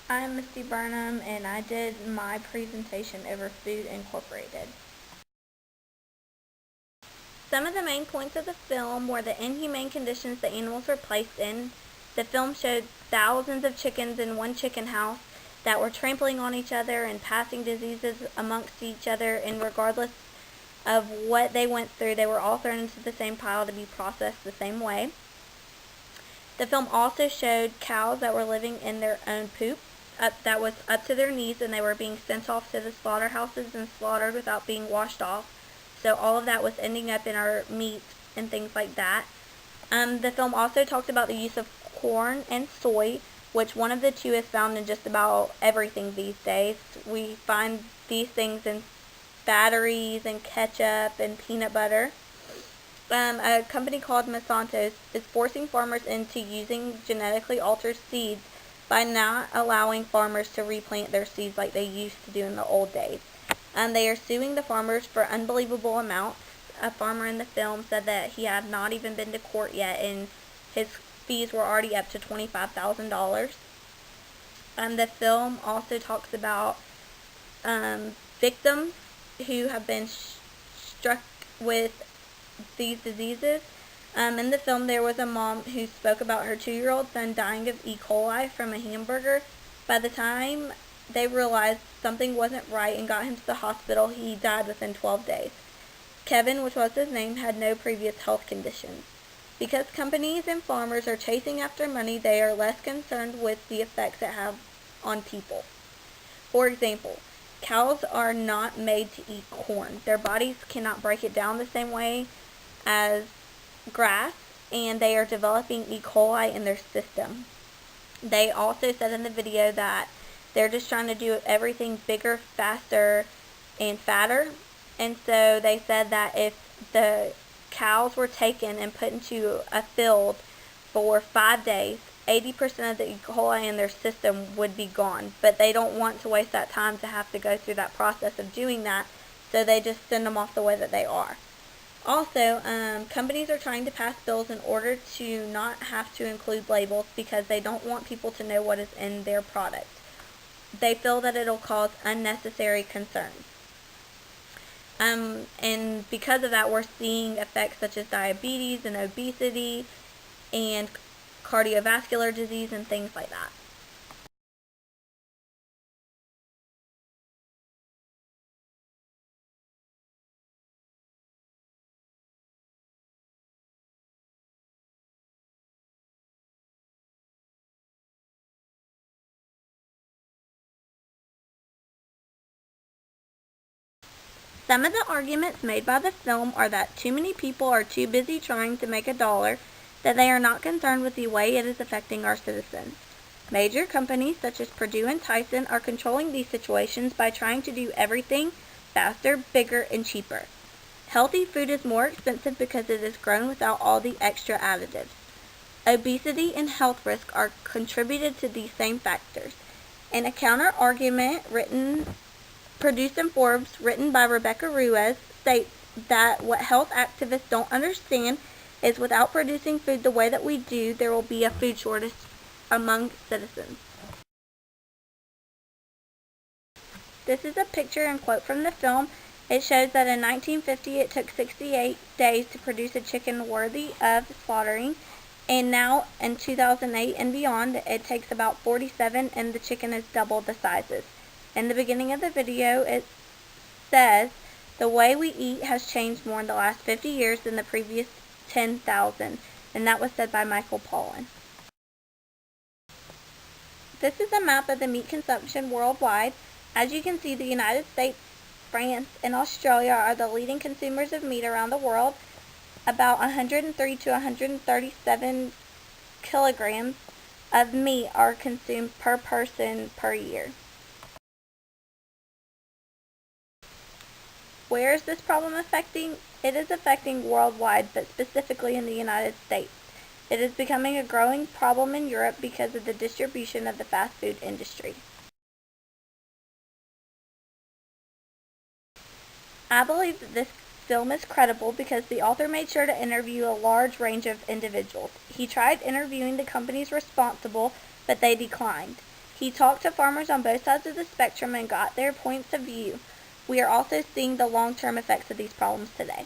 I'm Misty Burnham, and I did my presentation over Food Incorporated. Some of the main points of the film were the inhumane conditions the animals were placed in. The film showed thousands of chickens in one chicken house that were trampling on each other and passing diseases amongst each other, and regardless of what they went through, they were all thrown into the same pile to be processed the same way. The film also showed cows that were living in their own poop that was up to their knees, and they were being sent off to the slaughterhouses and slaughtered without being washed off. So all of that was ending up in our meat and things like that. The film also talked about the use of corn and soy, which one of the two is found in just about everything these days. We find these things in batteries and ketchup and peanut butter. A company called Monsanto is forcing farmers into using genetically altered seeds by not allowing farmers to replant their seeds like they used to do in the old days. They are suing the farmers for unbelievable amounts. A farmer in the film said that he had not even been to court yet, and his fees were already up to $25,000. The film also talks about victims who have been struck with these diseases. In the film, there was a mom who spoke about her 2-year-old son dying of E. coli from a hamburger. By the time they realized something wasn't right and got him to the hospital, he died within 12 days. Kevin, which was his name, had no previous health conditions. Because companies and farmers are chasing after money, they are less concerned with the effects it has on people. For example, cows are not made to eat corn. Their bodies cannot break it down the same way as grass, and they are developing E. coli in their system. They also said in the video that they're just trying to do everything bigger, faster, and fatter. And so they said that if the cows were taken and put into a field for 5 days, 80% of the E. coli in their system would be gone. But they don't want to waste that time to have to go through that process of doing that, so they just send them off the way that they are. Also, companies are trying to pass bills in order to not have to include labels because they don't want people to know what is in their product. They feel that it'll cause unnecessary concerns. And because of that, we're seeing effects such as diabetes and obesity and cardiovascular disease and things like that. Some of the arguments made by the film are that too many people are too busy trying to make a dollar, that they are not concerned with the way it is affecting our citizens. Major companies such as Purdue and Tyson are controlling these situations by trying to do everything faster, bigger, and cheaper. Healthy food is more expensive because it is grown without all the extra additives. Obesity and health risk are contributed to these same factors. In a counter-argument produced in Forbes, written by Rebecca Ruiz, states that what health activists don't understand is without producing food the way that we do, there will be a food shortage among citizens. This is a picture and quote from the film. It shows that in 1950 it took 68 days to produce a chicken worthy of slaughtering, and now in 2008 and beyond it takes about 47, and the chicken has doubled the sizes. In the beginning of the video, it says, the way we eat has changed more in the last 50 years than the previous 10,000, and that was said by Michael Pollan. This is a map of the meat consumption worldwide. As you can see, the United States, France, and Australia are the leading consumers of meat around the world. About 103 to 137 kilograms of meat are consumed per person per year. Where is this problem affecting? It is affecting worldwide, but specifically in the United States. It is becoming a growing problem in Europe because of the distribution of the fast food industry. I believe that this film is credible because the author made sure to interview a large range of individuals. He tried interviewing the companies responsible, but they declined. He talked to farmers on both sides of the spectrum and got their points of view. We are also seeing the long-term effects of these problems today.